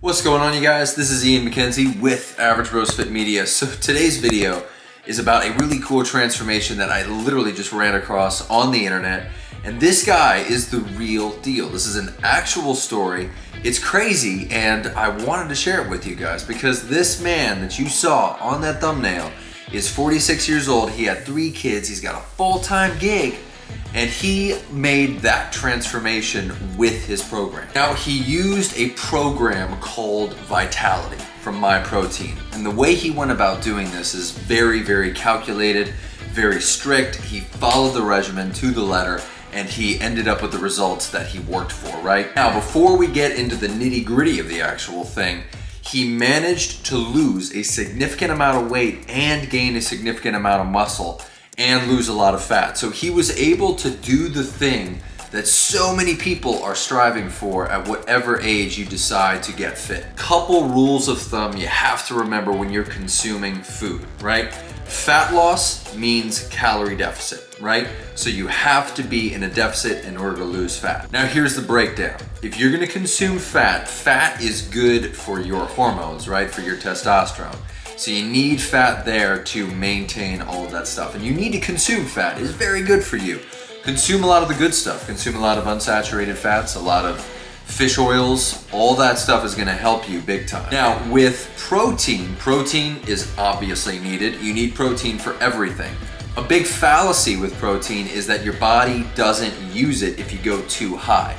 What's going on, you guys? This is Ian McKenzie with Average Bros Fit Media. So today's video is about a really cool transformation that I literally just ran across on the internet. And this guy is the real deal. This is an actual story. It's crazy, and I wanted to share it with you guys because this man that you saw on that thumbnail is 46 years old. He had 3 kids. He's got a full-time gig. And he made that transformation with his program. Now, he used a program called Vitality from MyProtein. And the way he went about doing this is very, very calculated, very strict. He followed the regimen to the letter, and he ended up with the results that he worked for, right? Now, before we get into the nitty-gritty of the actual thing, he managed to lose a significant amount of weight and gain a significant amount of muscle and lose a lot of fat. So he was able to do the thing that so many people are striving for at whatever age you decide to get fit. Couple rules of thumb you have to remember when you're consuming food, right? Fat loss means calorie deficit, right? So you have to be in a deficit in order to lose fat. Now here's the breakdown. If you're gonna consume fat, fat is good for your hormones, right? For your testosterone. So you need fat there to maintain all of that stuff. And you need to consume fat. It's very good for you. Consume a lot of the good stuff. Consume a lot of unsaturated fats, a lot of fish oils. All that stuff is gonna help you big time. Now with protein is obviously needed. You need protein for everything. A big fallacy with protein is that your body doesn't use it if you go too high.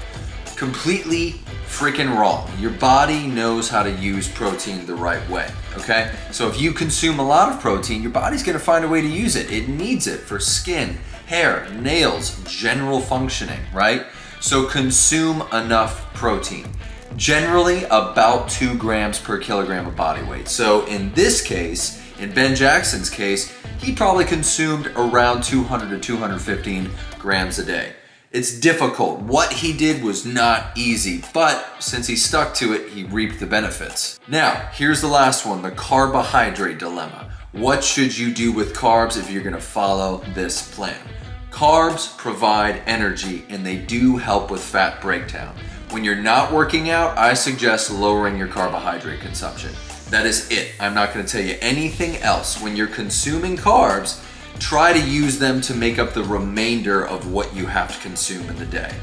Completely freaking wrong. Your body knows how to use protein the right way, okay? So if you consume a lot of protein, your body's gonna find a way to use it. It needs it for skin, hair, nails, general functioning, right? So consume enough protein. Generally about 2 grams per kilogram of body weight. So in this case, in Ben Jackson's case, he probably consumed around 200 to 215 grams a day. It's difficult. What he did was not easy, but since he stuck to it, he reaped the benefits. Now, here's the last one, the carbohydrate dilemma. What should you do with carbs if you're gonna follow this plan? Carbs provide energy and they do help with fat breakdown. When you're not working out, I suggest lowering your carbohydrate consumption. That is it. I'm not gonna tell you anything else. When you're consuming carbs, try to use them to make up the remainder of what you have to consume in the day.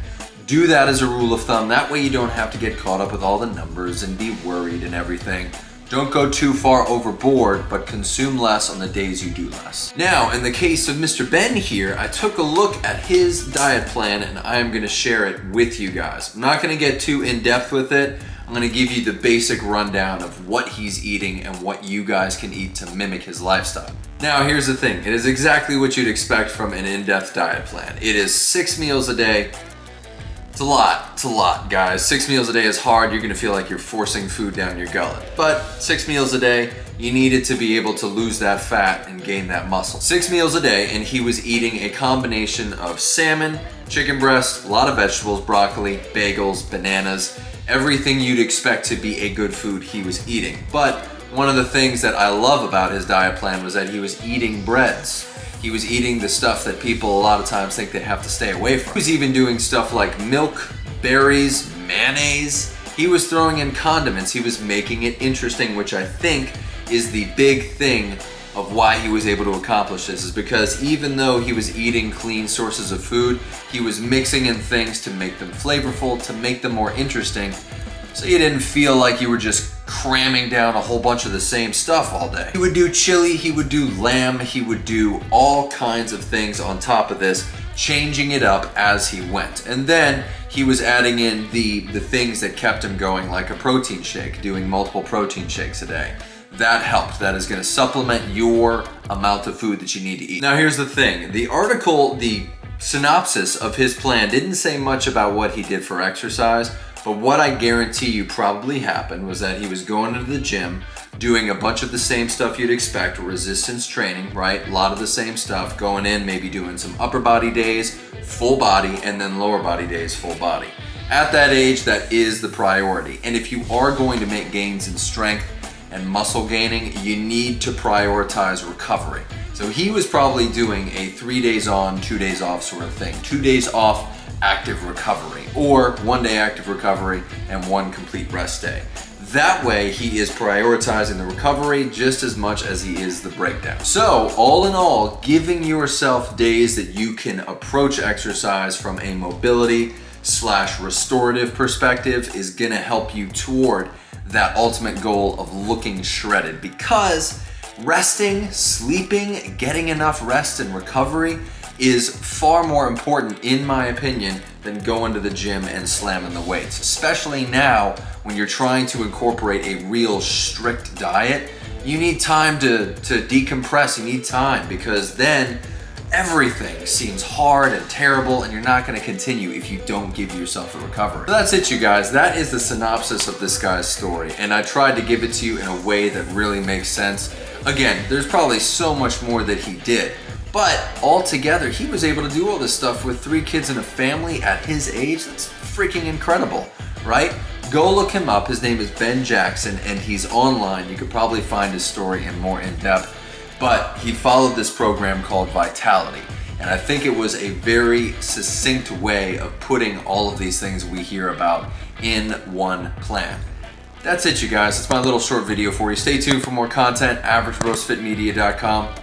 Do that as a rule of thumb. That way you don't have to get caught up with all the numbers and be worried and everything. Don't go too far overboard, but consume less on the days you do less. Now, in the case of Mr. Ben here, I took a look at his diet plan and I am gonna share it with you guys. I'm not gonna get too in-depth with it. I'm gonna give you the basic rundown of what he's eating and what you guys can eat to mimic his lifestyle. Now, here's the thing. It is exactly what you'd expect from an in-depth diet plan. It is 6 meals a day. It's a lot, guys. 6 meals a day is hard. You're gonna feel like you're forcing food down your gullet. But 6 meals a day, you needed to be able to lose that fat and gain that muscle. 6 meals a day, and he was eating a combination of salmon, chicken breast, a lot of vegetables, broccoli, bagels, bananas, everything you'd expect to be a good food he was eating. But one of the things that I love about his diet plan was that he was eating breads. He was eating the stuff that people a lot of times think they have to stay away from. He was even doing stuff like milk, berries, mayonnaise. He was throwing in condiments. He was making it interesting, which I think is the big thing of why he was able to accomplish this, is because even though he was eating clean sources of food, he was mixing in things to make them flavorful, to make them more interesting, so you didn't feel like you were just cramming down a whole bunch of the same stuff all day. He would do chili, he would do lamb, he would do all kinds of things on top of this, changing it up as he went. And then he was adding in the things that kept him going, like a protein shake, doing multiple protein shakes a day. That helped. That is gonna supplement your amount of food that you need to eat. Now here's the thing. The article, the synopsis of his plan didn't say much about what he did for exercise, but what I guarantee you probably happened was that he was going to the gym, doing a bunch of the same stuff you'd expect, resistance training, right? A lot of the same stuff, going in, maybe doing some upper body days, full body, and then lower body days, full body. At that age, that is the priority. And if you are going to make gains in strength and muscle gaining, you need to prioritize recovery. So he was probably doing a 3 days on, 2 days off sort of thing. 2 days off, active recovery, or 1 day active recovery and 1 complete rest day. That way, he is prioritizing the recovery just as much as he is the breakdown. So, all in all, giving yourself days that you can approach exercise from a mobility / restorative perspective is gonna help you toward that ultimate goal of looking shredded, because resting, sleeping, getting enough rest and recovery is far more important, in my opinion, than going to the gym and slamming the weights. Especially now when you're trying to incorporate a real strict diet, you need time to decompress. You need time, because then everything seems hard and terrible, and you're not going to continue if you don't give yourself a recovery. So that's it, you guys. That is the synopsis of this guy's story, and I tried to give it to you in a way that really makes sense. Again, there's probably so much more that he did, but altogether, he was able to do all this stuff with 3 kids and a family at his age. That's freaking incredible, right? Go look him up. His name is Ben Jackson, and he's online. You could probably find his story in more in depth. But he followed this program called Vitality, and I think it was a very succinct way of putting all of these things we hear about in one plan. That's it, you guys. It's my little short video for you. Stay tuned for more content. AverageRoastFitMedia.com.